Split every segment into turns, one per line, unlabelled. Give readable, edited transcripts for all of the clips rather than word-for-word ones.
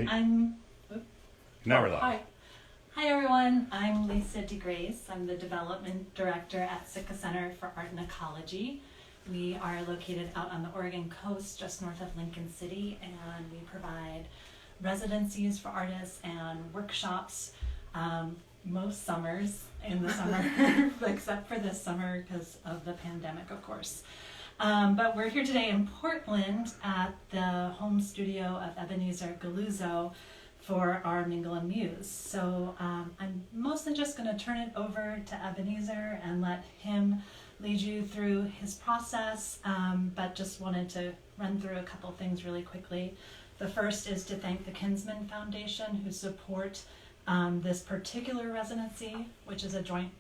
Now we're live.
Hi everyone, I'm Lisa DeGrace. I'm the Development Director at Sitka Center for Art and Ecology. We are located out on the Oregon coast, just north of Lincoln City, and we provide residencies for artists and workshops most summers in the summer, except for this summer because of the pandemic, of course. But we're here today in Portland at the home studio of Ebenezer Galluzzo for our Mingle and Muse. So I'm mostly just going to turn it over to Ebenezer and let him lead you through his process, but just wanted to run through a couple things really quickly. The first is to thank the Kinsman Foundation who support this particular residency, which is a joint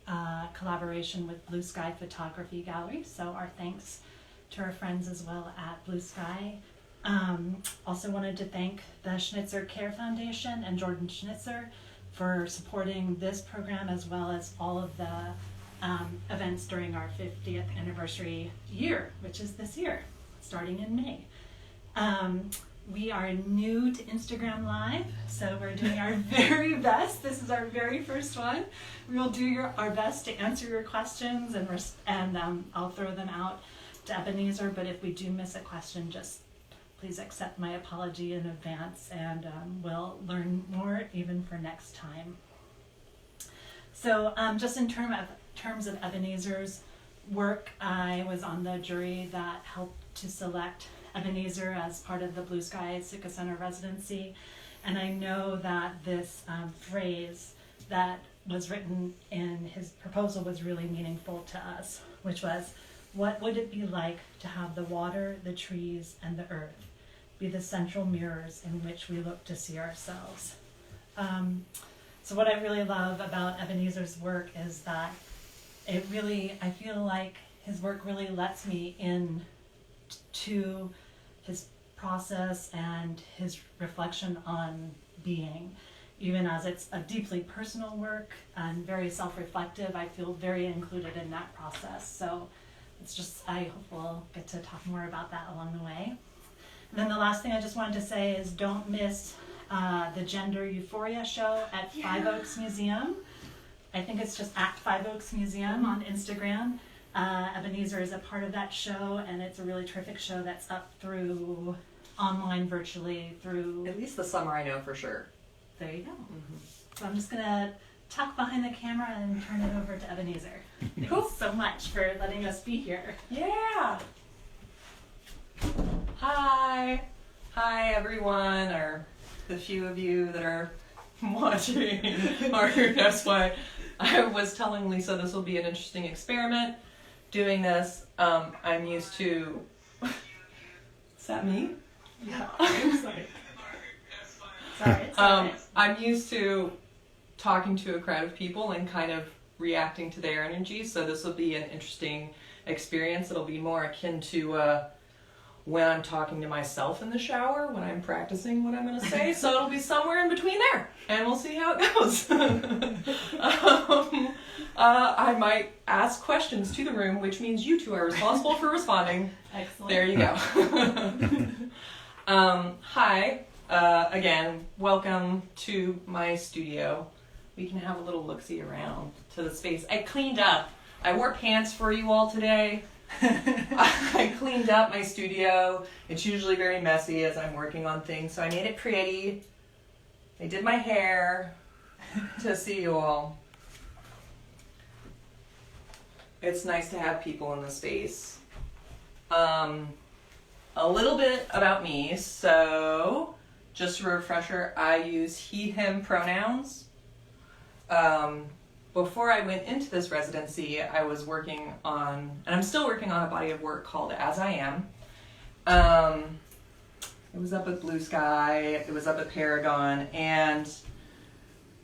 collaboration with Blue Sky Photography Gallery. So our thanks to our friends as well at Blue Sky. Also wanted to thank the Schnitzer Care Foundation and Jordan Schnitzer for supporting this program as well as all of the events during our 50th anniversary year, which is this year, starting in May. We are new to Instagram Live, so we're doing our very best. This is our very first one. We will do our best to answer your questions, and I'll throw them out to Ebenezer, but if we do miss a question, just please accept my apology in advance, and we'll learn more even for next time. So just in terms of Ebenezer's work, I was on the jury that helped to select Ebenezer as part of the Blue Sky Sitka Center residency, and I know that this phrase that was written in his proposal was really meaningful to us, which was, what would it be like to have the water, the trees, and the earth be the central mirrors in which we look to see ourselves? So what I really love about Ebenezer's work is that I feel like his work really lets me in to his process and his reflection on being. Even as it's a deeply personal work and very self-reflective, I feel very included in that process. So it's just, I hope we'll get to talk more about that along the way. And then the last thing I just wanted to say is don't miss the Gender Euphoria show at Five Oaks Museum. I think it's just at Five Oaks Museum on Instagram. Ebenezer is a part of that show, and it's a really terrific show that's up through online virtually through...
At least the summer, I know for sure.
There you go. Mm-hmm. So I'm just going to tuck behind the camera and turn it over to Ebenezer. Thanks so much for letting us be here.
Yeah. Hi everyone, or the few of you that are watching. Or that's why I was telling Lisa this will be an interesting experiment doing this. I'm used to... Is that me?
Yeah, I'm sorry. Sorry.
I'm used to talking to a crowd of people and kind of reacting to their energy, so this will be an interesting experience. It'll be more akin to when I'm talking to myself in the shower, when I'm practicing what I'm going to say, so it'll be somewhere in between there, and we'll see how it goes. I might ask questions to the room, which means you two are responsible for responding.
Excellent.
There you go. Hi, again, welcome to my studio. We can have a little look-see around to the space. I cleaned up. I wore pants for you all today. I cleaned up my studio. It's usually very messy as I'm working on things, so I made it pretty. I did my hair to see you all. It's nice to have people in the space. A little bit about me. So, just a refresher, I use he, him pronouns. Before I went into this residency, I was working on, and I'm still working on, a body of work called As I Am. It was up at Blue Sky, it was up at Paragon, and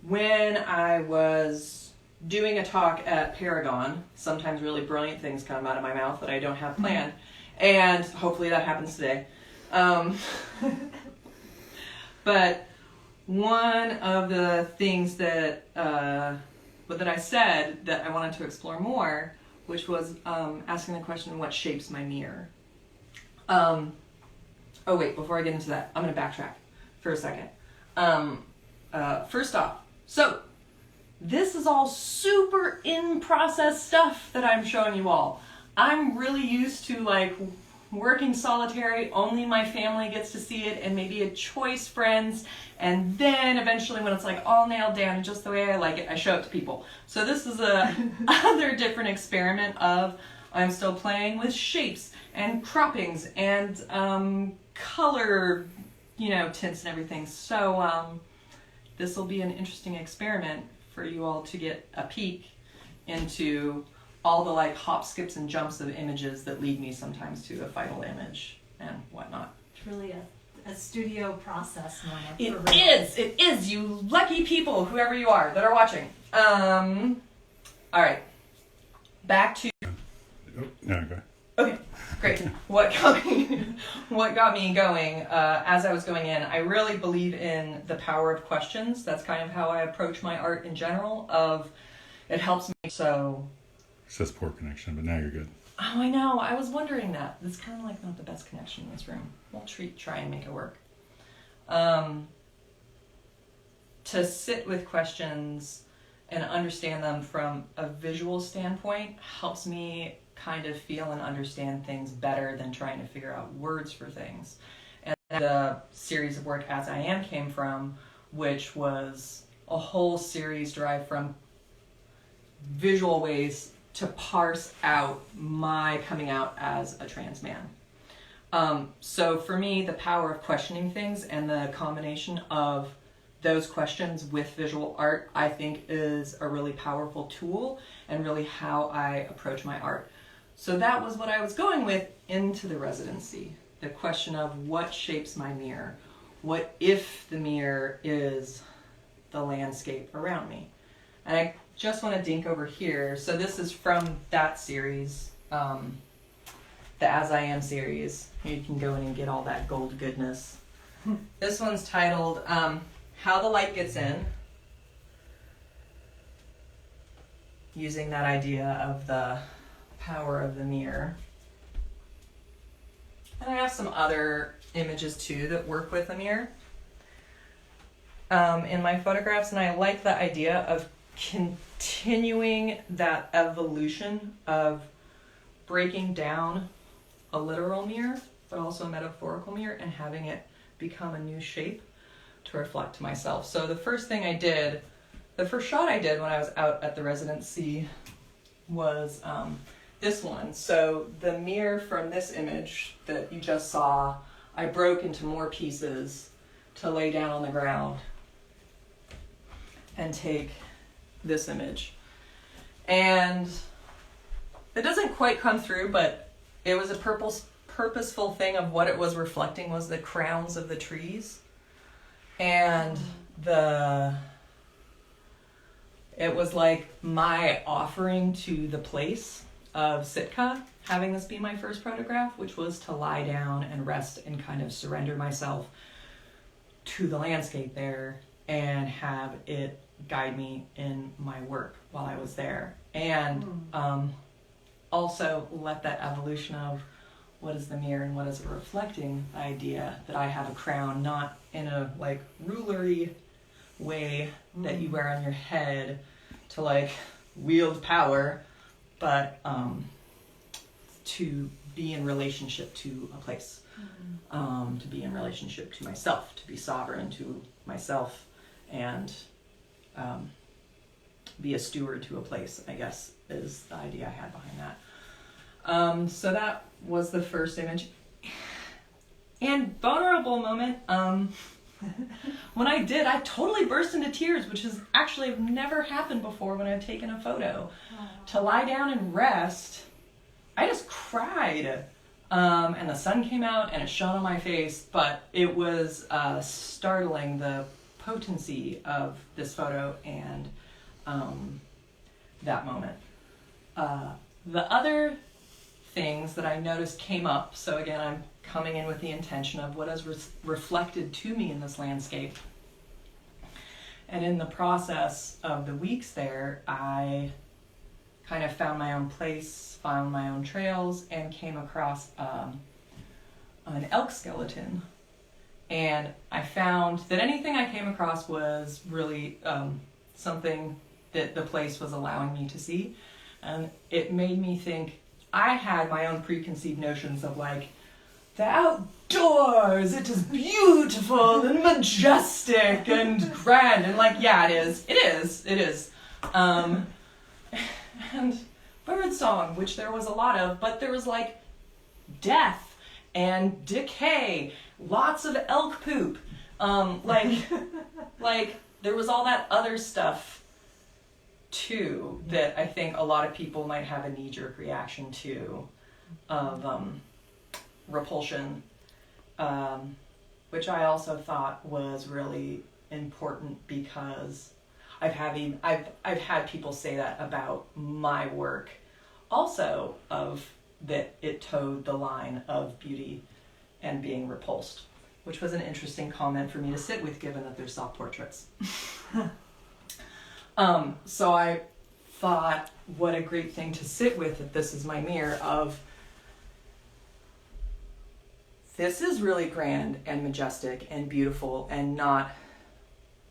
when I was doing a talk at Paragon, sometimes really brilliant things come out of my mouth that I don't have planned, and hopefully that happens today. But one of the things that I said that I wanted to explore more, which was asking the question, what shapes my mirror? Oh wait, before I get into that, I'm going to backtrack for a second. First off, so this is all super in process stuff that I'm showing you all. I'm really used to like working solitary, only my family gets to see it and maybe a choice friends, and then eventually when it's like all nailed down just the way I like it, I show it to people. So this is a other different experiment of I'm still playing with shapes and croppings and color, tints and everything. So this will be an interesting experiment for you all to get a peek into all the like hop, skips, and jumps of images that lead me sometimes to a final image and whatnot.
It's really a studio process moment.
It is, you lucky people, whoever you are that are watching. All right, back to.
Oh, no, go.
Okay, great. What got me going as I was going in, I really believe in the power of questions. That's kind of how I approach my art in general. It helps me so.
It says poor connection, but now you're good.
Oh, I know. I was wondering that. It's kind of like not the best connection in this room. We'll try and make it work. To sit with questions and understand them from a visual standpoint helps me kind of feel and understand things better than trying to figure out words for things. And the series of work As I Am came from, which was a whole series derived from visual ways to parse out my coming out as a trans man. So for me, the power of questioning things and the combination of those questions with visual art, I think is a really powerful tool and really how I approach my art. So that was what I was going with into the residency. The question of what shapes my mirror? What if the mirror is the landscape around me? And I just want to dink over here. So this is from that series, the As I Am series. You can go in and get all that gold goodness. This one's titled How the Light Gets In, using that idea of the power of the mirror. And I have some other images too that work with a mirror in my photographs, and I like the idea of continuing that evolution of breaking down a literal mirror, but also a metaphorical mirror, and having it become a new shape to reflect myself. So the first shot I did when I was out at the residency was this one. So the mirror from this image that you just saw, I broke into more pieces to lay down on the ground and take this image. And it doesn't quite come through, but it was a purposeful thing of what it was reflecting was the crowns of the trees. And it was like my offering to the place of Sitka, having this be my first photograph, which was to lie down and rest and kind of surrender myself to the landscape there and have it guide me in my work while I was there. And also let that evolution of what is the mirror and what is it reflecting, the idea that I have a crown, not in a like rulery way that you wear on your head to like wield power, but to be in relationship to a place, to be in relationship to myself, to be sovereign to myself, and be a steward to a place, I guess, is the idea I had behind that. So that was the first image. And vulnerable moment, when I did, I totally burst into tears, which has actually never happened before when I've taken a photo. To lie down and rest, I just cried. And the sun came out and it shone on my face, but it was startling, the potency of this photo and that moment. The other things that I noticed came up, so again, I'm coming in with the intention of what is reflected to me in this landscape. And in the process of the weeks there, I kind of found my own place, found my own trails, and came across an elk skeleton And I found that anything I came across was really something that the place was allowing me to see. And it made me think, I had my own preconceived notions of like, the outdoors, it is beautiful and majestic and grand. And like, yeah, it is. And birdsong, which there was a lot of, but there was like death and decay, lots of elk poop. Like there was all that other stuff too that I think a lot of people might have a knee-jerk reaction to of repulsion, which I also thought was really important because I've had people say that about my work also, of that it towed the line of beauty and being repulsed, which was an interesting comment for me to sit with given that they're self-portraits. So I thought, what a great thing to sit with, that this is my mirror of, this is really grand and majestic and beautiful and not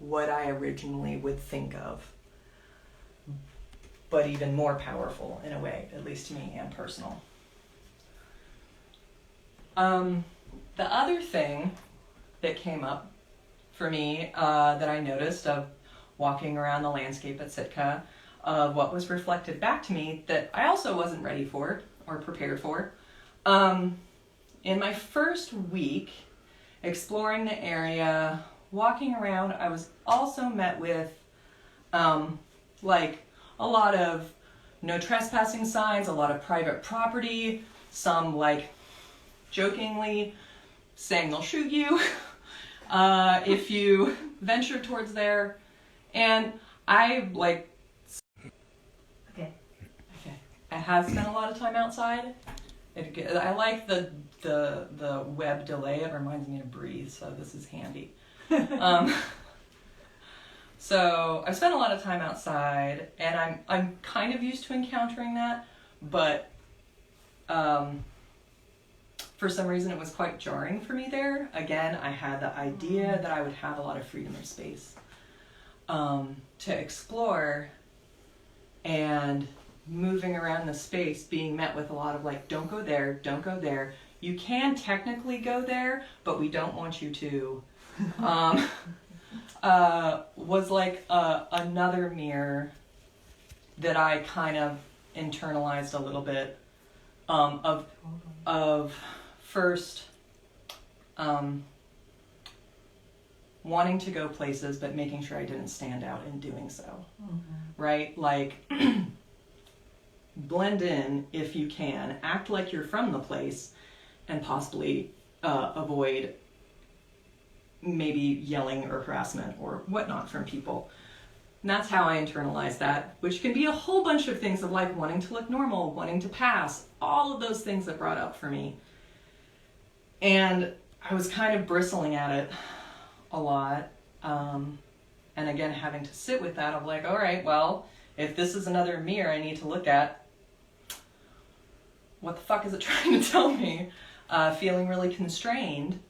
what I originally would think of, but even more powerful in a way, at least to me, and personal. The other thing that came up for me that I noticed of walking around the landscape at Sitka, of what was reflected back to me that I also wasn't ready for or prepared for. In my first week exploring the area, walking around, I was also met with like a lot of no trespassing signs, a lot of private property, some like jokingly saying they'll shoot you if you venture towards there. And I like, okay, I have spent a lot of time outside. I like the web delay. It reminds me to breathe, so this is handy. So I've spent a lot of time outside, and I'm kind of used to encountering that, but for some reason it was quite jarring for me there. Again, I had the idea that I would have a lot of freedom of space to explore, and moving around the space, being met with a lot of like, don't go there, don't go there. You can technically go there, but we don't want you to. Was like another mirror that I kind of internalized a little bit of first wanting to go places, but making sure I didn't stand out in doing so. Mm-hmm. Right? Like, blend in if you can, act like you're from the place, and possibly avoid maybe yelling or harassment or whatnot from people. And that's how I internalize that, which can be a whole bunch of things of like wanting to look normal, wanting to pass, all of those things that brought up for me. And I was kind of bristling at it a lot. And again, having to sit with that of like, all right, well, if this is another mirror I need to look at, what the fuck is it trying to tell me? Feeling really constrained.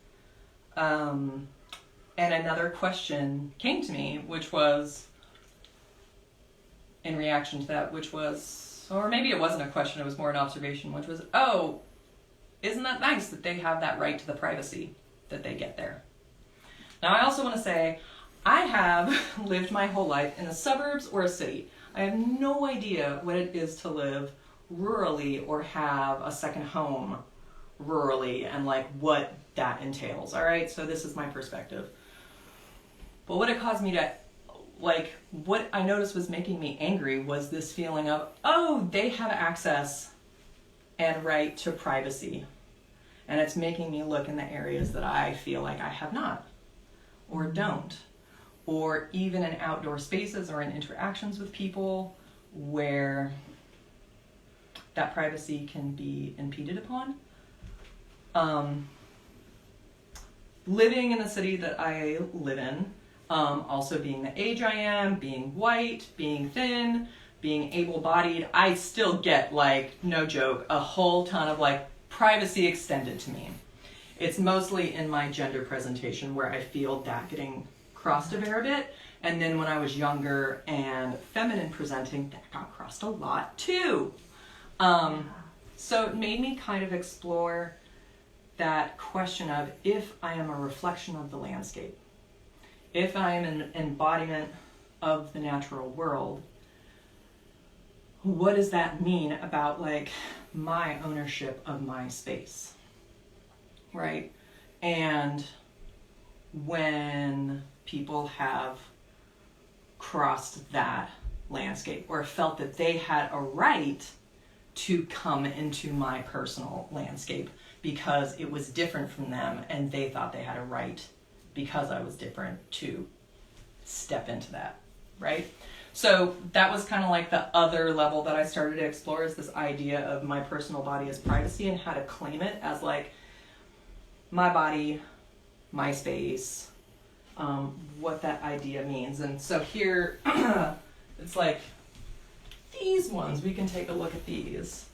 And another question came to me, which was, in reaction to that, which was, or maybe it wasn't a question, it was more an observation, which was, oh, isn't that nice that they have that right to the privacy that they get there? Now, I also want to say, I have lived my whole life in the suburbs or a city. I have no idea what it is to live rurally or have a second home rurally and like what that entails, all right? So this is my perspective. But what it caused me to, like, what I noticed was making me angry was this feeling of, oh, they have access and right to privacy. And it's making me look in the areas that I feel like I have not, or don't, or even in outdoor spaces or in interactions with people where that privacy can be impeded upon. Living in the city that I live in, also being the age I am, being white, being thin, being able-bodied, I still get, like, no joke, a whole ton of like privacy extended to me. It's mostly in my gender presentation where I feel that getting crossed a fair bit. And then when I was younger and feminine presenting, that got crossed a lot too. So it made me kind of explore that question of if I am a reflection of the landscape, if I am an embodiment of the natural world, what does that mean about like my ownership of my space, right? And when people have crossed that landscape or felt that they had a right to come into my personal landscape because it was different from them and they thought they had a right because I was different to step into that, right? So that was kind of like the other level that I started to explore, is this idea of my personal body as privacy and how to claim it as like my body, my space, what that idea means. And so here, it's like these ones, we can take a look at these.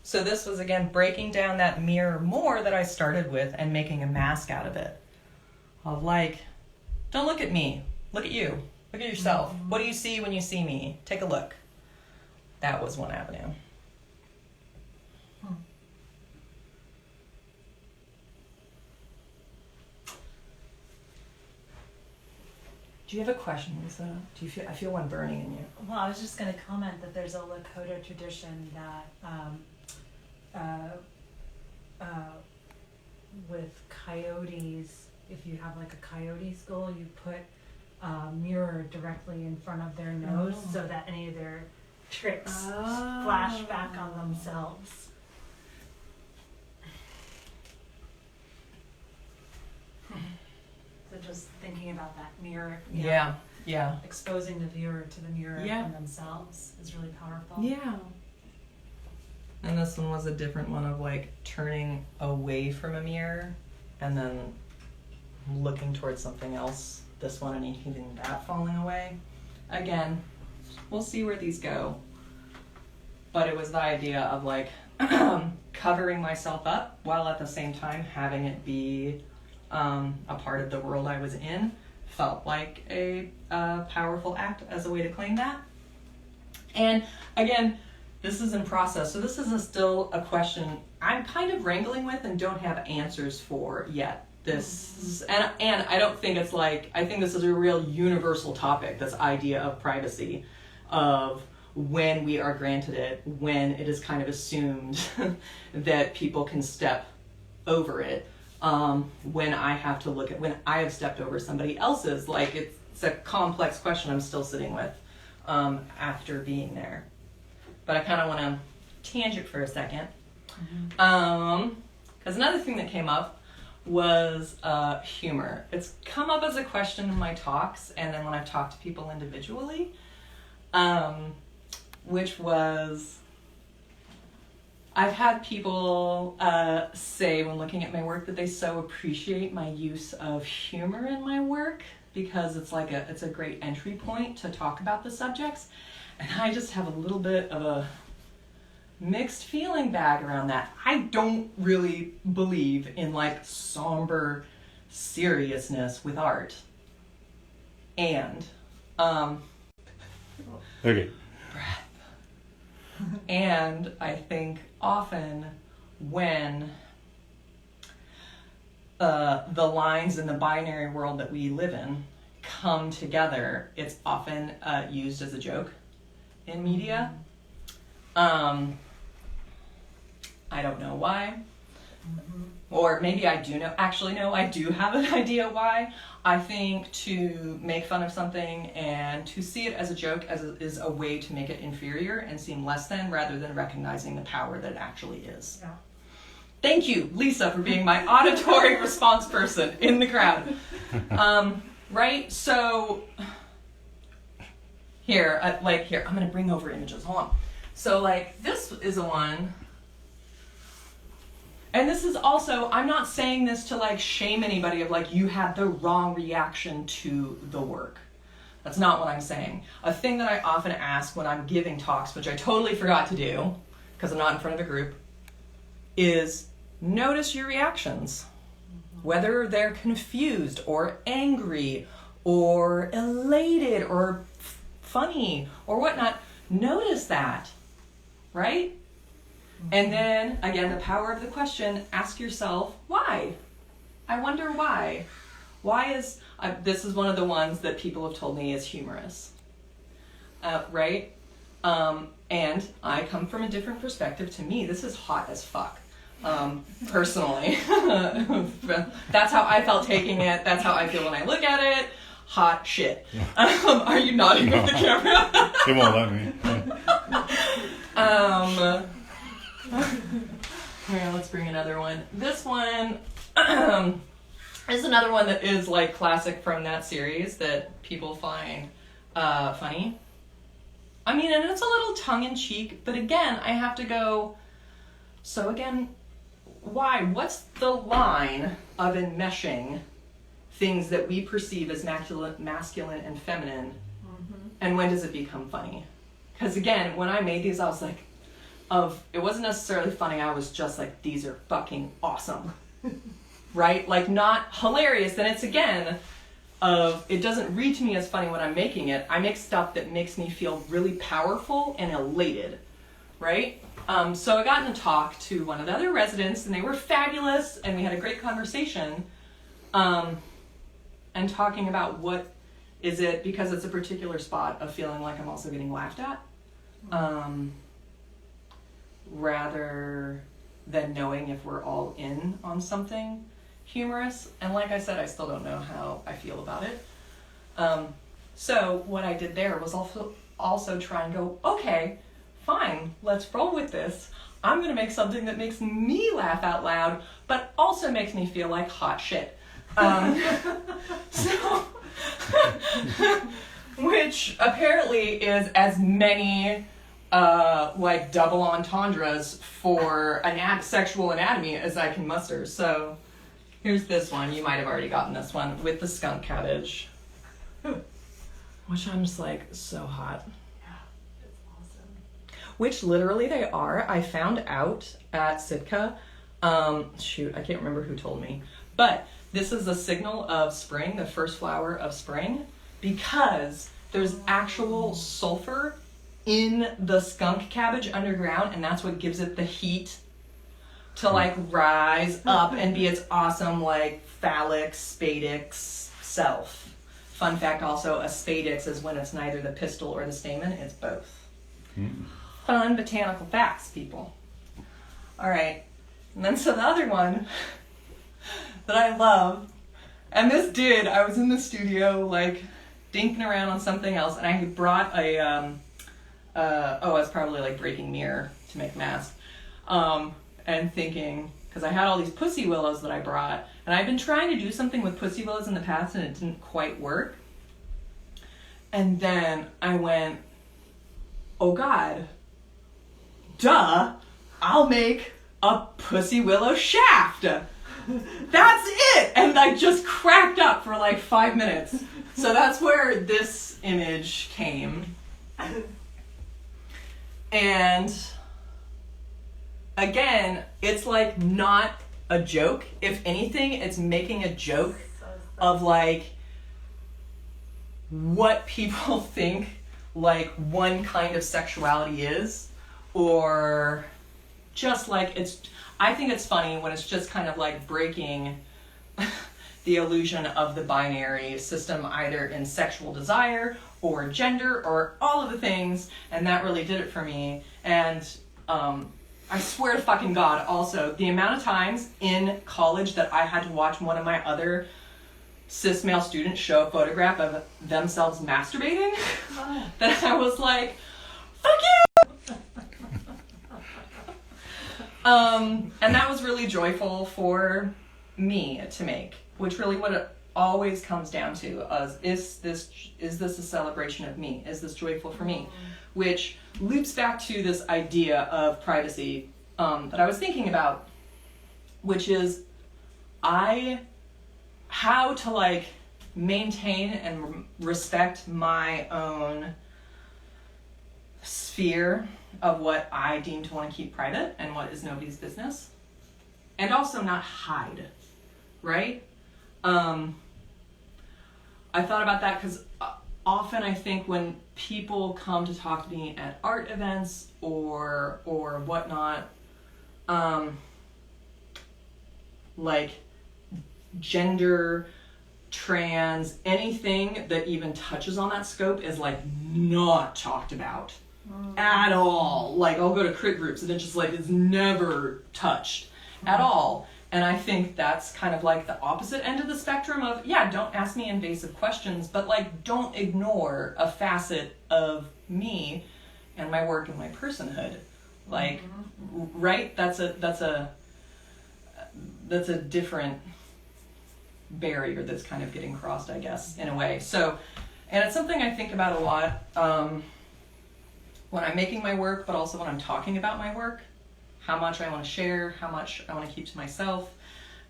So this was, again, breaking down that mirror more that I started with and making a mask out of it. Of like, don't look at me, look at you. Look at yourself. What do you see when you see me? Take a look. That was one avenue. Do you have a question, Lisa? Do you feel? I feel one burning in you.
Well, I was just going to comment that there's a Lakota tradition that with coyotes, if you have like a coyote skull, you put a mirror directly in front of their nose so that any of their tricks flash back on themselves. So just thinking about that mirror,
Yeah.
exposing the viewer to the mirror and themselves is really powerful.
Yeah. And this one was a different one of like turning away from a mirror and then looking towards something else. This one and even that falling away. Again, we'll see where these go. But it was the idea of like covering myself up while at the same time having it be a part of the world I was in. Felt like a powerful act as a way to claim that. And again, this is in process. So this is still a I'm kind of wrangling with and don't have answers for yet. This and I don't think it's like, I think this is a real universal topic, this idea of privacy, of when we are granted it, when it is kind of assumed that people can step over it, when I have to look at, when I have stepped over somebody else's, like it's a complex question I'm still sitting with after being there. But I kind of want to tangent for a second. Because another thing that came up was humor. It's come up as a question in my talks and then when I've talked to people individually, which was, I've had people say when looking at my work that they so appreciate my use of humor in my work because it's like it's a great entry point to talk about the subjects. And I just have a little bit of a mixed feeling bag around that. I don't really believe in like somber seriousness with art. And
Okay.
breath. And I think often when the lines in the binary world that we live in come together, it's often used as a joke in media. I don't know why. Or maybe I do know. Actually, no, I do have an idea why. I think to make fun of something and to see it as a joke is a way to make it inferior and seem less than, rather than recognizing the power that it actually is.
Yeah.
Thank you, Lisa, for being my auditory response person in the crowd. Right? So here, I'm going to bring over images. Hold on. So like this is a one. And this is also, I'm not saying this to like shame anybody of like you had the wrong reaction to the work. That's not what I'm saying. A thing that I often ask when I'm giving talks, which I totally forgot to do because I'm not in front of a group, is notice your reactions. Whether they're confused or angry or elated or funny or whatnot, notice that, right? And then, again, the power of the question, ask yourself, why? I wonder why. Why is, this is one of the ones that people have told me is humorous, right? And I come from a different perspective. To me, this is hot as fuck, personally. That's how I felt taking it. That's how I feel when I look at it. Hot shit. Are you nodding with the camera?
It won't let me.
Here, let's bring another one. This one is another one that is like classic from that series that people find funny. I mean, and it's a little tongue-in-cheek, but again, I have to go, so again, why? What's the line of enmeshing things that we perceive as masculine and feminine, and when does it become funny? Because again, when I made these, I was like, it wasn't necessarily funny, I was just like, these are fucking awesome, right? Like, not hilarious, then it's again, it doesn't read to me as funny when I'm making it. I make stuff that makes me feel really powerful and elated, right? So I got in a talk to one of the other residents, and they were fabulous, and we had a great conversation, and talking about what is it, because it's a particular spot of feeling like I'm also getting laughed at, rather than knowing if we're all in on something humorous. And like I said, I still don't know how I feel about it. So what I did there was also try and go, okay, fine, let's roll with this. I'm going to make something that makes me laugh out loud, but also makes me feel like hot shit. So, which apparently is as many like double entendres for sexual anatomy as I can muster. So here's this one. You might have already gotten this one with the skunk cabbage, which I'm just like, so hot.
Yeah, it's awesome.
Which literally they are. I found out at Sitka. Shoot, I can't remember who told me, but this is a signal of spring, the first flower of spring, because there's actual sulfur in the skunk cabbage underground, and that's what gives it the heat to like rise up and be its awesome like phallic spadix self. Fun fact also, a spadix is when it's neither the pistil or the stamen, it's both. Fun botanical facts, people. All right, and then so the other one that I love, and I was in the studio like dinking around on something else, and I had brought I was probably like breaking mirror to make a mask, and thinking, because I had all these pussy willows that I brought, and I've been trying to do something with pussy willows in the past and it didn't quite work, and then I went, oh god, duh, I'll make a pussy willow shaft. That's it! And I just cracked up for like 5 minutes. So that's where this image came. And again, it's like not a joke. If anything, it's making a joke of like what people think like one kind of sexuality is, or just like I think it's funny when it's just kind of like breaking the illusion of the binary system, either in sexual desire or gender or all of the things, and that really did it for me. And I swear to fucking God, also, the amount of times in college that I had to watch one of my other cis male students show a photograph of themselves masturbating, that I was like, fuck you! And that was really joyful for me to make, which really what it always comes down to is this a celebration of me? Is this joyful for me? Which loops back to this idea of privacy that I was thinking about, which is how to like maintain and respect my own sphere of what I deem to want to keep private and what is nobody's business, and also not hide, right? I thought about that because often I think when people come to talk to me at art events or whatnot, like gender, trans, anything that even touches on that scope is like not talked about at all. Like I'll go to crit groups and it's just like it's never touched at all. And I think that's kind of like the opposite end of the spectrum of, yeah, don't ask me invasive questions, but like don't ignore a facet of me and my work and my personhood. Like, right? That's a different barrier that's kind of getting crossed, I guess, in a way. So, and it's something I think about a lot when I'm making my work, but also when I'm talking about my work. How much I want to share, how much I want to keep to myself.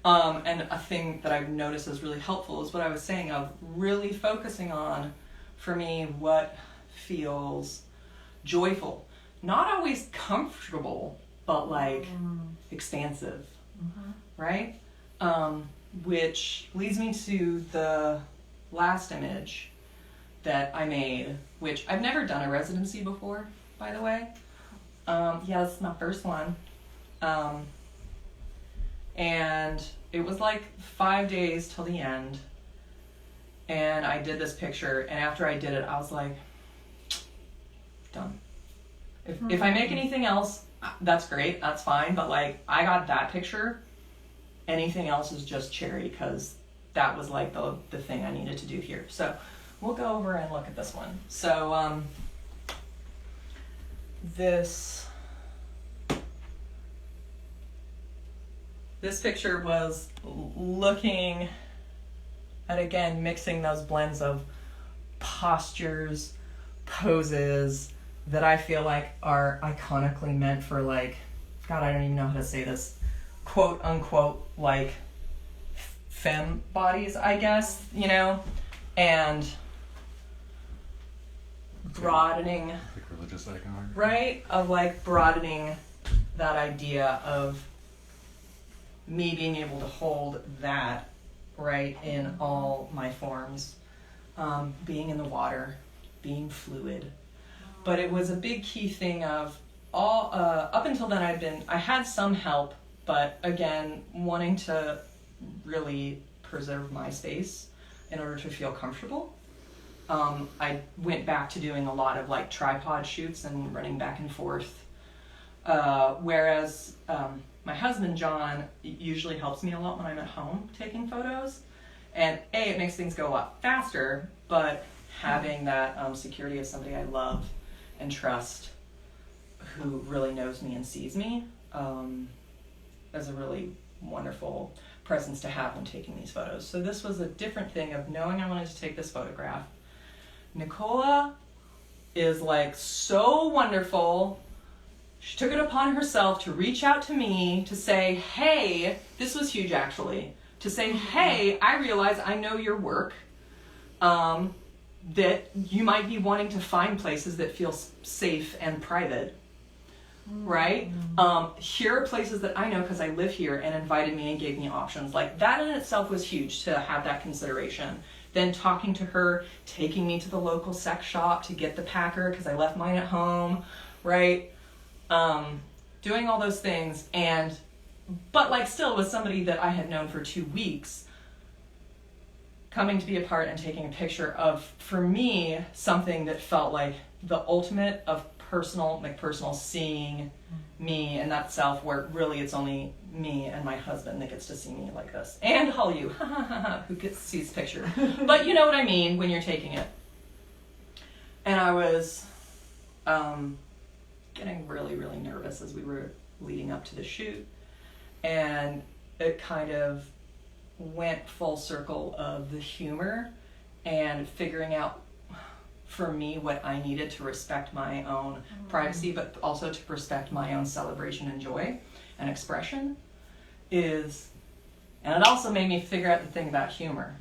And a thing that I've noticed is really helpful is what I was saying of really focusing on, for me, what feels joyful. Not always comfortable, but like expansive, right? Which leads me to the last image that I made, which I've never done a residency before, by the way. Yeah, this is my first one. And it was like 5 days till the end. And I did this picture, and after I did it, I was like, done. If I make anything else, that's great, that's fine, but like, I got that picture. Anything else is just cherry, because that was like the thing I needed to do here. So we'll go over and look at this one. So this picture was looking at, again, mixing those blends of postures, poses that I feel like are iconically meant for, like, God, I don't even know how to say this, quote unquote, like femme bodies, I guess, you know, and broadening,
like religious icon,
right, of like broadening that idea of me being able to hold that, right, in all my forms, being in the water, being fluid. But it was a big key thing of all, up until then I had some help, but again, wanting to really preserve my space in order to feel comfortable. I went back to doing a lot of like tripod shoots and running back and forth. Whereas my husband, John, usually helps me a lot when I'm at home taking photos. And it makes things go a lot faster, but having that security of somebody I love and trust who really knows me and sees me is a really wonderful presence to have when taking these photos. So this was a different thing of knowing I wanted to take this photograph. Nicola is like so wonderful. She took it upon herself to reach out to me to say, hey, this was huge actually, to say, hey, I realize I know your work, that you might be wanting to find places that feel safe and private, right? Here are places that I know because I live here, and invited me and gave me options. Like that in itself was huge to have that consideration. Then talking to her, taking me to the local sex shop to get the packer because I left mine at home, right? Doing all those things, but like still with somebody that I had known for 2 weeks, coming to be a part and taking a picture of, for me, something that felt like the ultimate of personal seeing me and that self, where really it's only me and my husband that gets to see me like this. And Holly, who gets to see this picture. But you know what I mean when you're taking it. And I was getting really, really nervous as we were leading up to the shoot. And it kind of went full circle of the humor and figuring out for me what I needed to respect my own privacy, but also to respect my own celebration and joy and expression is, and it also made me figure out the thing about humor,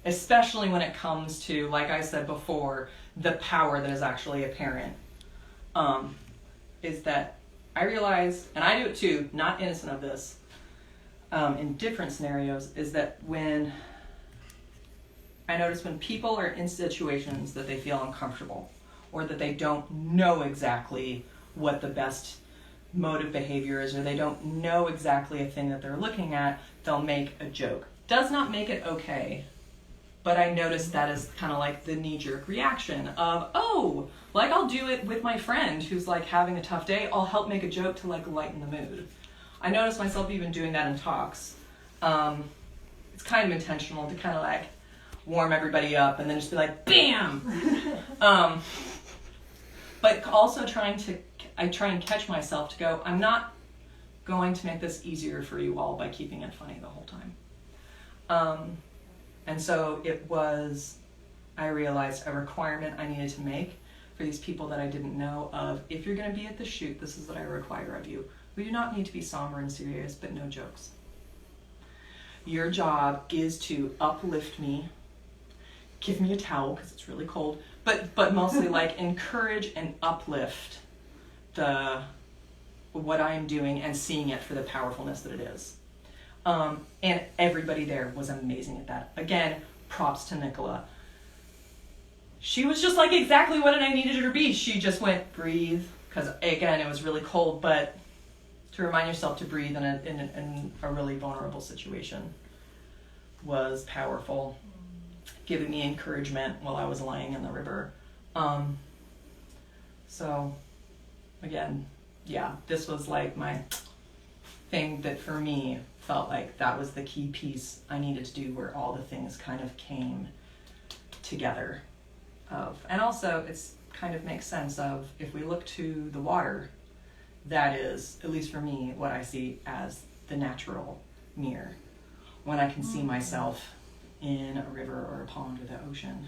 especially when it comes to, like I said before, the power that is actually apparent, is that I realize, and I do it too, not innocent of this, in different scenarios is that when people are in situations that they feel uncomfortable or that they don't know exactly what the best mode of behavior is, or they don't know exactly a thing that they're looking at, they'll make a joke. Does not make it okay, but I noticed that as kind of like the knee-jerk reaction of, oh, like I'll do it with my friend who's like having a tough day, I'll help make a joke to like lighten the mood. I noticed myself even doing that in talks. It's kind of intentional to kind of like warm everybody up and then just be like, bam! But also I try and catch myself to go, I'm not going to make this easier for you all by keeping it funny the whole time. And so it was, I realized, a requirement I needed to make for these people that I didn't know of, if you're going to be at the shoot, this is what I require of you. We do not need to be somber and serious, but no jokes. Your job is to uplift me, give me a towel because it's really cold, but mostly like encourage and uplift what I'm doing and seeing it for the powerfulness that it is. And everybody there was amazing at that. Again, props to Nicola. She was just like exactly what I needed her to be. She just went, breathe, because again, it was really cold, but to remind yourself to breathe in a really vulnerable situation was powerful, giving me encouragement while I was lying in the river. So again, yeah, this was like my thing that for me felt like that was the key piece I needed to do, where all the things kind of came together. And also it's kind of makes sense of, if we look to the water, that is, at least for me, what I see as the natural mirror. When I can see myself in a river or a pond or the ocean,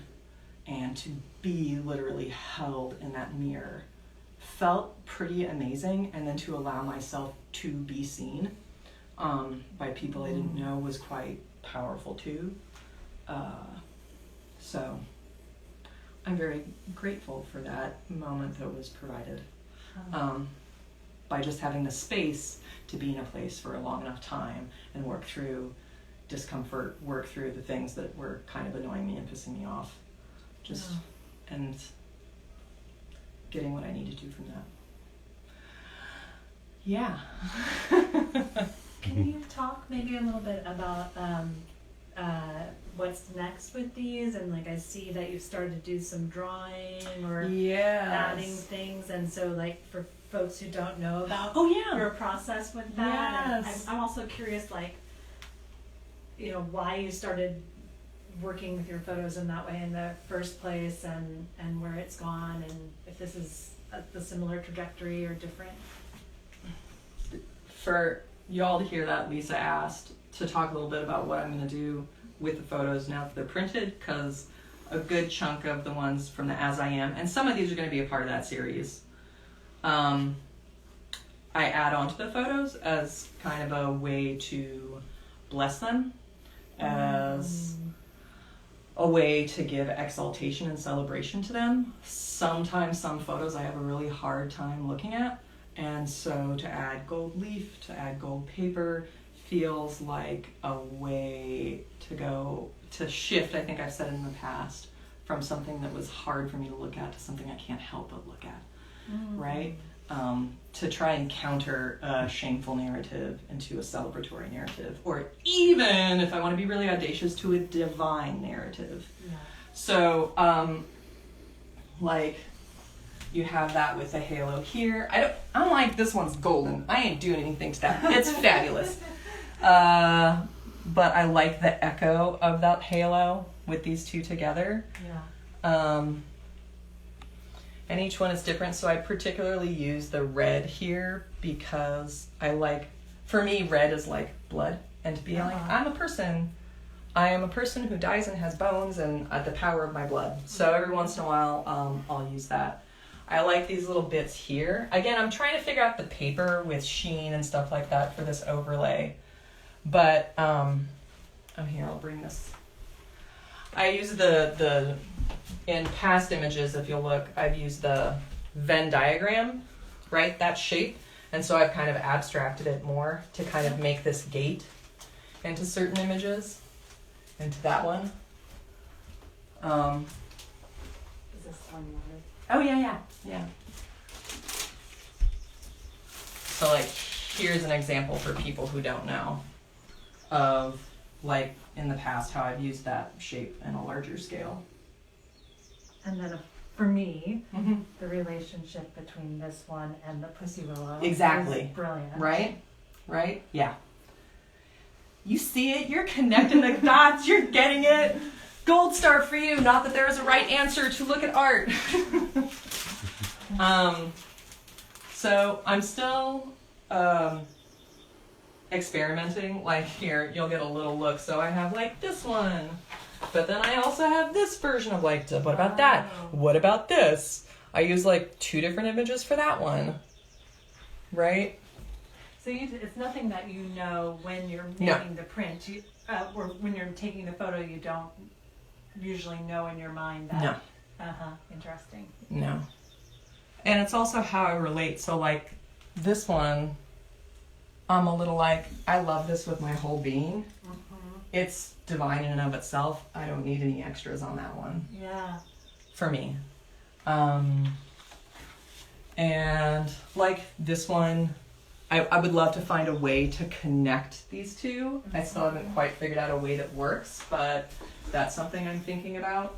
and to be literally held in that mirror felt pretty amazing. And then to allow myself to be seen by people I didn't know was quite powerful too. So I'm very grateful for that moment that was provided, by just having the space to be in a place for a long enough time and work through discomfort, work through the things that were kind of annoying me and pissing me off, and getting what I need to do from that. Yeah.
Can you talk maybe a little bit about what's next with these? And like, I see that you've started to do some drawing or adding things, and so like for folks who don't know about your process with that, and I'm also curious, like, you know, why you started working with your photos in that way in the first place, and where it's gone, and if this is a similar trajectory or different.
For y'all to hear that, Lisa asked to talk a little bit about what I'm going to do with the photos now that they're printed, because a good chunk of the ones from the As I Am, and some of these are going to be a part of that series, I add on to the photos as kind of a way to bless them, as a way to give exaltation and celebration to them. Sometimes some photos I have a really hard time looking at, and so to add gold leaf, to add gold paper, feels like a way to go, to shift, I think I've said in the past, from something that was hard for me to look at to something I can't help but look at, right? To try and counter a shameful narrative into a celebratory narrative, or even, if I want to be really audacious, to a divine narrative. So, like, you have that with the halo here. I'm like, this one's golden. I ain't doing anything to that. It's fabulous. But I like the echo of that halo with these two together. And each one is different, so I particularly use the red here because for me, red is like blood, and to be like, I am a person who dies and has bones and the power of my blood. So every once in a while, I'll use that. I like these little bits here. Again, I'm trying to figure out the paper with sheen and stuff like that for this overlay. But, here, I'll bring this. I use in past images, if you'll look, I've used the Venn diagram, right? That shape. And so I've kind of abstracted it more to kind of make this gate into certain images, into that one.
Is this one yours?
Oh yeah. So like, here's an example for people who don't know of like in the past how I've used that shape in a larger scale.
And then for me, the relationship between this one and the Pussy Willow
Exactly.
is brilliant.
Right? Yeah. You see it, you're connecting the dots, you're getting it. Gold star for you, not that there is a right answer to look at art. So I'm still experimenting. Like here, you'll get a little look. So I have like this one, but then I also have this version of like, what about that? What about this? I use like 2 different images for that one, right?
So it's nothing that you know when you're making the print, or when you're taking the photo. You don't usually know in your mind that.
No.
Interesting.
No. And it's also how I relate. So like this one, I'm a little like, I love this with my whole being. It's divine in and of itself. I don't need any extras on that one.
Yeah.
For me. And like this one, I would love to find a way to connect these two. I still haven't quite figured out a way that works, but that's something I'm thinking about.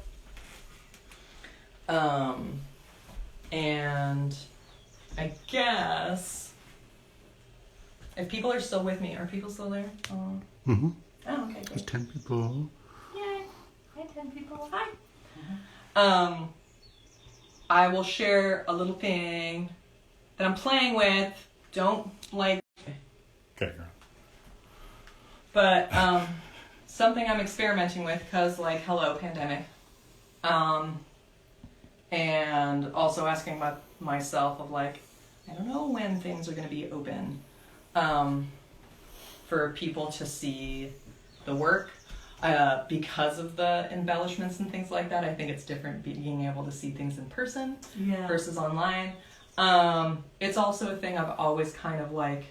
And I guess if people are still with me, are people still there? Oh, okay,
There's
great.
10 people.
Yay! Hi, 10 people.
Hi. I will share a little thing that I'm playing with. Don't like,
Okay, girl.
but something I'm experimenting with because, like, hello, pandemic. And also asking myself of like, I don't know when things are going to be open for people to see the work. Because of the embellishments and things like that, I think it's different being able to see things in person versus online. It's also a thing I've always kind of like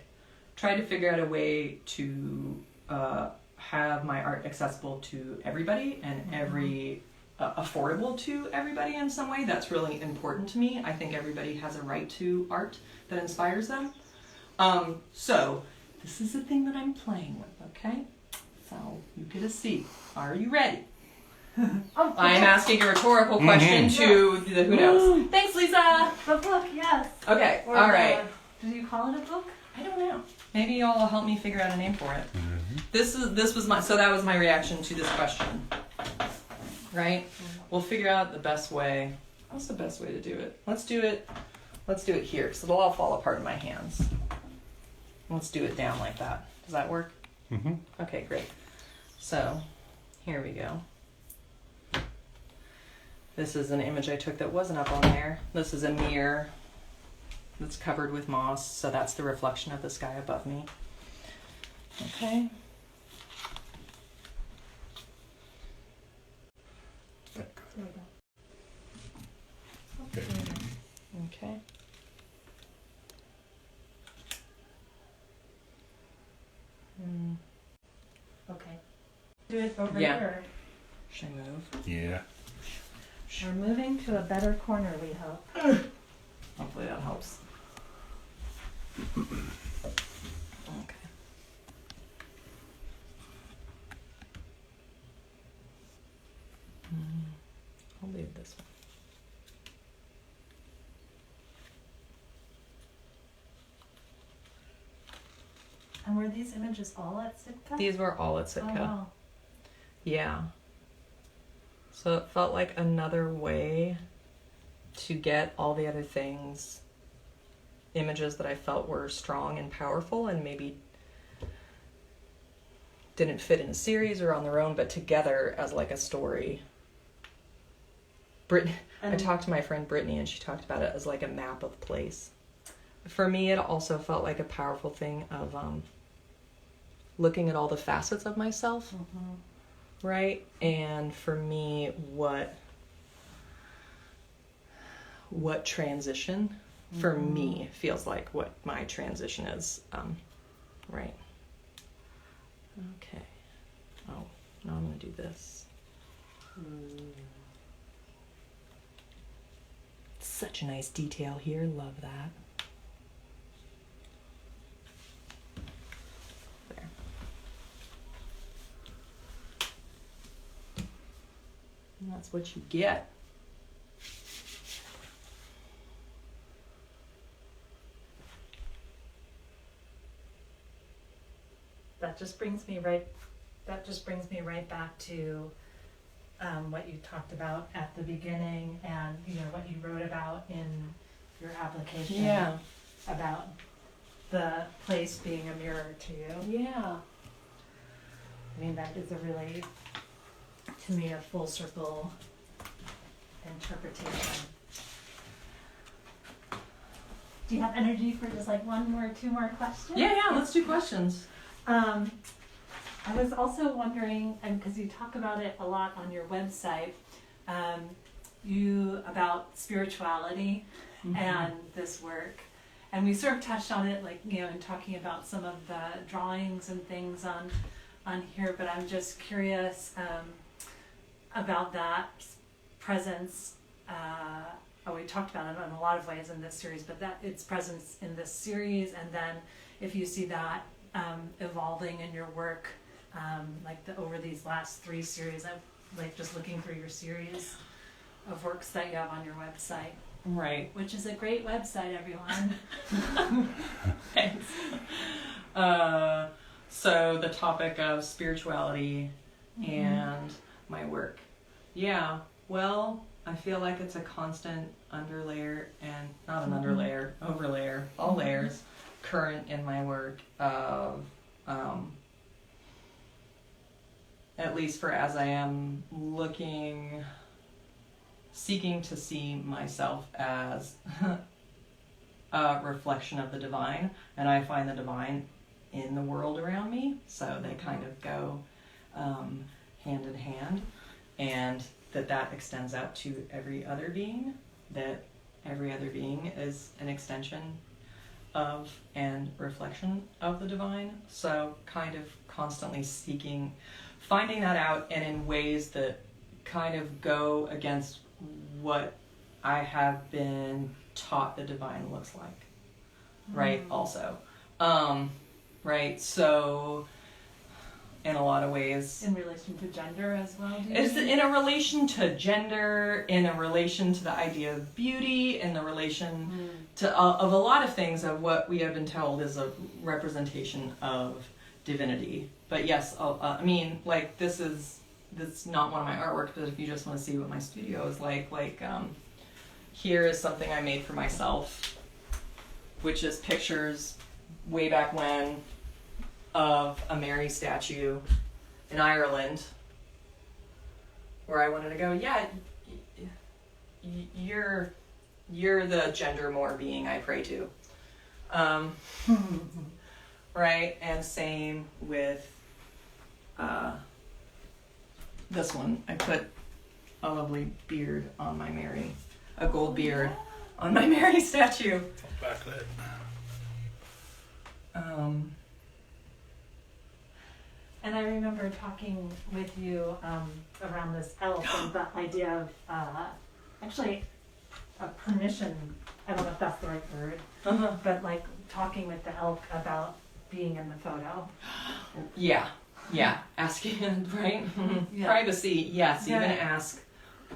tried to figure out a way to have my art accessible to everybody and affordable to everybody in some way. That's really important to me. I think everybody has a right to art that inspires them. So this is the thing that I'm playing with, okay? So you get a seat. Are you ready? I'm asking a rhetorical question to the who knows. Thanks, Lisa.
The book, yes.
Okay,
Or
all right.
Did you call it a book?
I don't know. Maybe y'all will help me figure out a name for it. That was my reaction to this question. Right? We'll figure out the best way. What's the best way to do it? Let's do it here, so it'll all fall apart in my hands. Let's do it down like that. Does that work? Okay, great. So, here we go. This is an image I took that wasn't up on there. This is a mirror that's covered with moss, so that's the reflection of the sky above me. Okay. Okay.
Okay. Do it over
Yeah.
here.
Should I move?
Yeah.
We're moving to a better corner, we hope.
Hopefully that helps. Okay. I'll leave this one.
And were these images all at Sitka?
These were all at Sitka.
Oh, wow.
Yeah. So it felt like another way to get all the other things, images that I felt were strong and powerful and maybe didn't fit in a series or on their own, but together as like a story. I talked to my friend Brittany and she talked about it as like a map of place. For me, it also felt like a powerful thing of looking at all the facets of myself, right? And for me, what transition for me feels like what my transition is, right? Okay. Oh, now I'm going to do this. Such a nice detail here. Love that. There. And that's what you get.
That just brings me right back to what you talked about at the beginning, and what you wrote about in your application.
Yeah.
About the place being a mirror to you.
Yeah.
I mean, that is a really, to me, a full circle interpretation. Do you have energy for just like one or two more questions?
Yeah, let's do questions.
I was also wondering, and because you talk about it a lot on your website, about spirituality and this work, and we sort of touched on it, like in talking about some of the drawings and things on here. But I'm just curious about that presence. We talked about it in a lot of ways in this series, but that its presence in this series, and then if you see that evolving in your work, over these last 3 series. I'm just looking through your series of works that you have on your website.
Right.
Which is a great website, everyone.
Thanks. So the topic of spirituality and my work. Yeah, well, I feel like it's a constant underlayer, and not an underlayer, overlayer, all layers, current in my work of, at least for as I am seeking to see myself as a reflection of the divine, and I find the divine in the world around me, so they kind of go hand in hand, and that extends out to every other being, that every other being is an extension of and reflection of the divine. So kind of constantly finding that out, and in ways that kind of go against what I have been taught the divine looks like, right? Also, right? So in a lot of ways,
in relation to gender as well.
It's in a relation to gender, in a relation to the idea of beauty, in the relation to of a lot of things of what we have been told is a representation of divinity. But yes, I mean, like this is not one of my artwork, but if you just want to see what my studio is like, here is something I made for myself, which is pictures way back when of a Mary statue in Ireland, where I wanted to go, yeah, you're the gender more being I pray to. Right? And same with this one. I put a lovely beard on my Mary, a gold beard on my Mary statue.
Backlit.
And I remember talking with you around this elf and the idea of actually a permission. I don't know if that's the right word, but like talking with the elk about being in the photo.
Yeah, asking, right?
Yeah.
Privacy, yes, even ask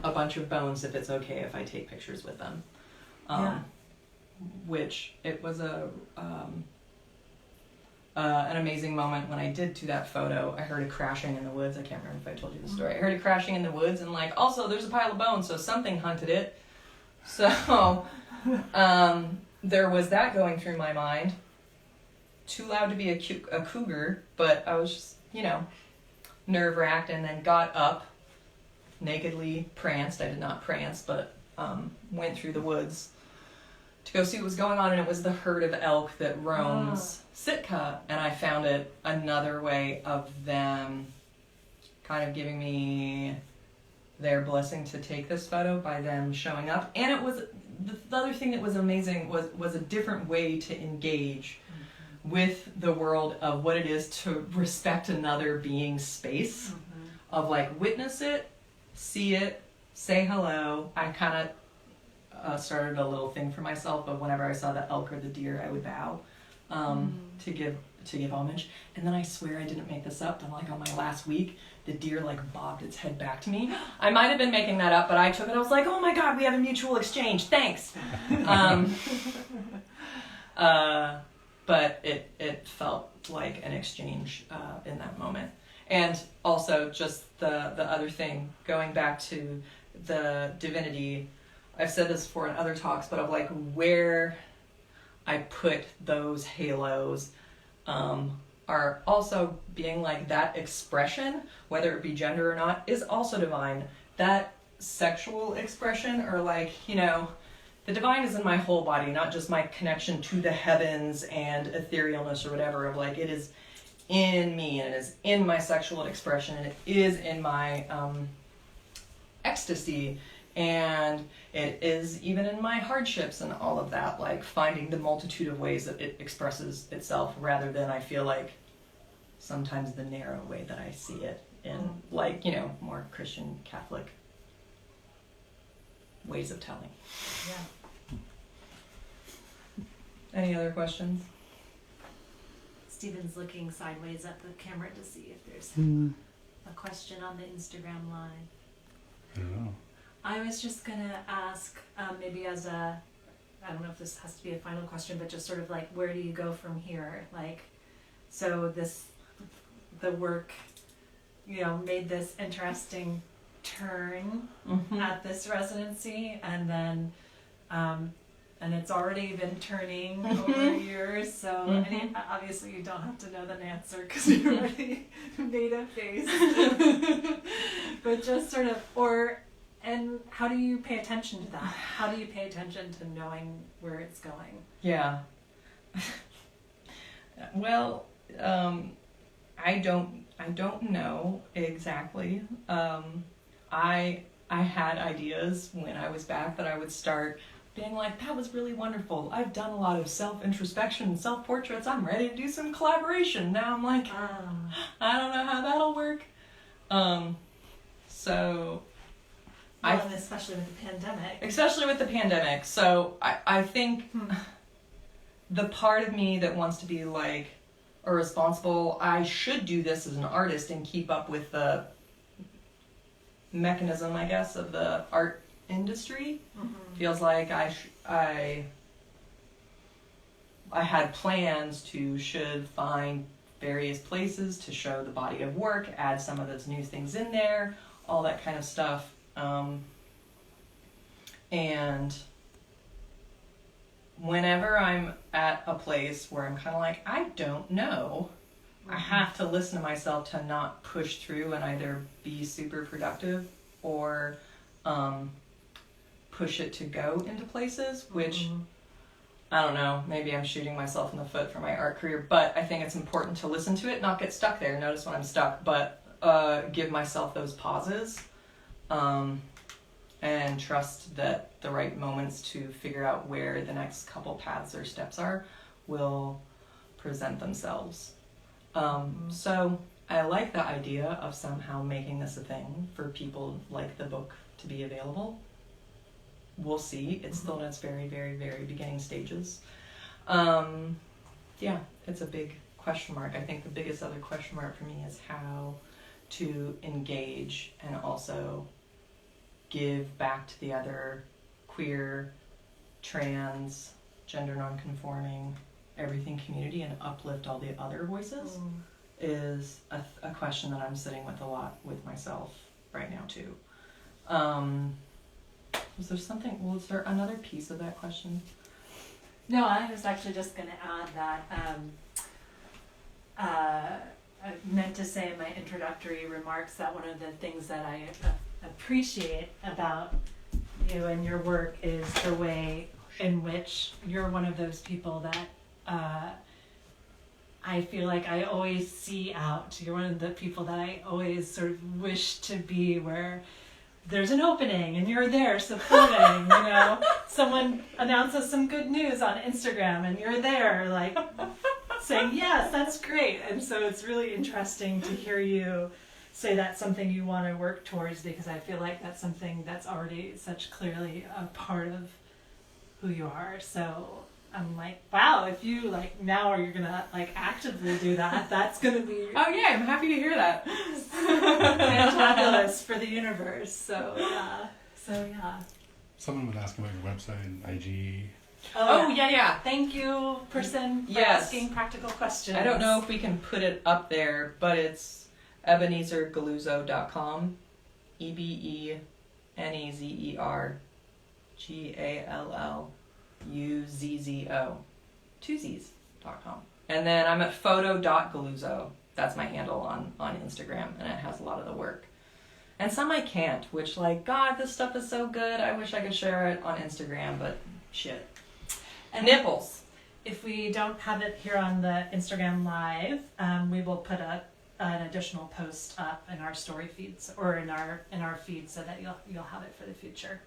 a bunch of bones if it's okay if I take pictures with them. Which it was an amazing moment when I did do that photo. I heard a crashing in the woods. I can't remember if I told you the story. I heard it crashing in the woods, and also there's a pile of bones, so something hunted it. So there was that going through my mind. Too loud to be a cougar, but I was just, nerve-wracked, and then got up, nakedly pranced. I did not prance, but went through the woods to go see what was going on, and it was the herd of elk that roams Sitka, and I found it another way of them kind of giving me their blessing to take this photo by them showing up. And it was the other thing that was amazing was a different way to engage with the world of what it is to respect another being's space, of like witness it, see it, say hello. I kind of started a little thing for myself of whenever I saw the elk or the deer, I would bow to give homage. And then I swear I didn't make this up, but like on my last week, the deer like bobbed its head back to me. I might have been making that up, but I took it. I was like, oh my God, we have a mutual exchange. Thanks. But it felt like an exchange in that moment. And also just the other thing, going back to the divinity, I've said this before in other talks, but of like where I put those halos are also being like that expression, whether it be gender or not, is also divine. That sexual expression, or like, you know, the divine is in my whole body, not just my connection to the heavens and etherealness or whatever, of like it is in me, and it is in my sexual expression, and it is in my ecstasy, and it is even in my hardships and all of that, like finding the multitude of ways that it expresses itself, rather than I feel like sometimes the narrow way that I see it in like, you know, more Christian Catholic ways of telling.
Yeah.
Any other questions?
Steven's looking sideways at the camera to see if there's a question on the Instagram live.
I don't know.
I was just gonna ask, maybe as a, I don't know if this has to be a final question, but just sort of like, where do you go from here? Like, so the work, you know, made this interesting turn at this residency, and then, and it's already been turning over years, so and obviously you don't have to know the answer because you already made a face. But just sort of, and how do you pay attention to that? How do you pay attention to knowing where it's going? Yeah.
Well, I don't know exactly. I had ideas when I was back that I would start being like, that was really wonderful. I've done a lot of self-introspection and self-portraits. I'm ready to do some collaboration. Now I'm like, I don't know how that'll work. So...
Well, especially with the pandemic.
Especially with the pandemic. So I think the part of me that wants to be like a responsible, I should do this as an artist and keep up with the mechanism, I guess, of the art industry. Feels like I had plans to should find various places to show the body of work, add some of those new things in there, all that kind of stuff. And whenever I'm at a place where I'm kind of like, I don't know, I have to listen to myself to not push through and either be super productive or push it to go into places, which I don't know, maybe I'm shooting myself in the foot for my art career, but I think it's important to listen to it, not get stuck there. Notice when I'm stuck, but give myself those pauses. And trust that the right moments to figure out where the next couple paths or steps are will present themselves. So I like the idea of somehow making this a thing for people like the book to be available. We'll see. It's still in its very, very, very beginning stages. Yeah, it's a big question mark. I think the biggest other question mark for me is how to engage and also give back to the other queer, trans, gender non-conforming, everything community and uplift all the other voices is a question that I'm sitting with a lot with myself right now too. Was there another piece of that question?
No, I was actually just going to add that I meant to say in my introductory remarks that one of the things that I appreciate about you and your work is the way in which you're one of those people that I feel like I always see out. You're one of the people that I always sort of wish to be, where there's an opening and you're there supporting, you know, someone announces some good news on Instagram and you're there like saying, yes, that's great. And so it's really interesting to hear you say that's something you want to work towards, because I feel like that's something that's already such clearly a part of who you are. So I'm like, wow, if you like now you're gonna like actively do that, that's gonna be
Oh yeah, I'm happy to hear that.
fantabulous for the universe. So yeah.
Someone would ask about your website, IG.
Oh yeah.
Thank you, person, for
Yes.
asking practical questions.
I don't know if we can put it up there, but it's EbenezerGalluzzo.com. EbenezerGalluzzo. 2 Z's.com. And then I'm at photo.galluzzo. That's my handle on Instagram, and it has a lot of the work. And some I can't, which like, God, this stuff is so good. I wish I could share it on Instagram, but shit.
And
Nipples.
if we don't have it here on the Instagram live, we will put an additional post up in our story feeds or in our feed so that you'll have it for the future.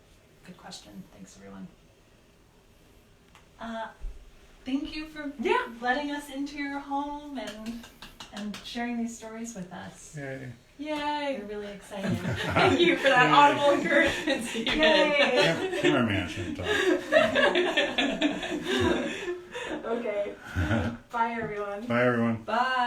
Good question. Thanks, everyone. Thank you for letting us into your home and sharing these stories with us.
Yay.
Yay.
We're really excited.
Thank you for that audible encouragement, Stephen.
Yay!
Cameraman shouldn't talk.
Okay. Bye, everyone.
Bye, everyone.
Bye.